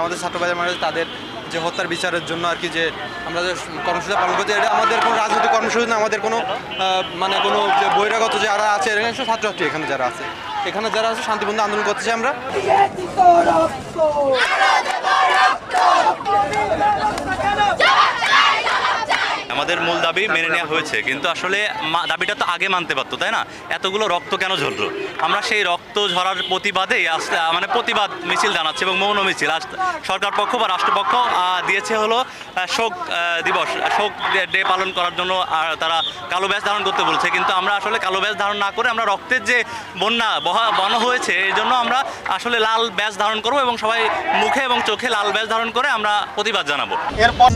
আমাদের ছাত্র ভাইদের মানে তাদের যে হত্যার বিচারের জন্য আর কি যে আমরা যে কর্মসূচি পালন করছি, এটা আমাদের কোনো রাজনৈতিক কর্মসূচি না, আমাদের কোনো মানে কোনো যে বহিরাগত যারা আছে এখানে ছাত্রছাত্রী এখানে যারা আছে শান্তিপূর্ণ আন্দোলন করতেছি আমরা। আমাদের মূল দাবি মেনে নেওয়া হয়েছে, কিন্তু আসলে দাবিটা তো আগে মানতে পারতো, তাই না? এতগুলো রক্ত কেন ঝরলো? আমরা সেই রক্ত ঝরার প্রতিবাদেই মানে প্রতিবাদ মিছিল জানাচ্ছি এবং মৌন মিছিল সরকার পক্ষ বা রাষ্ট্রপক্ষ দিয়েছে হলো শোক দিবস, শোক ডে পালন করার জন্য তারা কালো ব্যাজ ধারণ করতে বলছে, কিন্তু আমরা আসলে কালো ব্যাজ ধারণ না করে আমরা রক্তের যে বন্যা বন হয়েছে এই জন্য আমরা আসলে লাল ব্যাজ ধারণ করব এবং সবাই মুখে এবং চোখে লাল ব্যাজ ধারণ করে আমরা প্রতিবাদ জানাবো। এরপর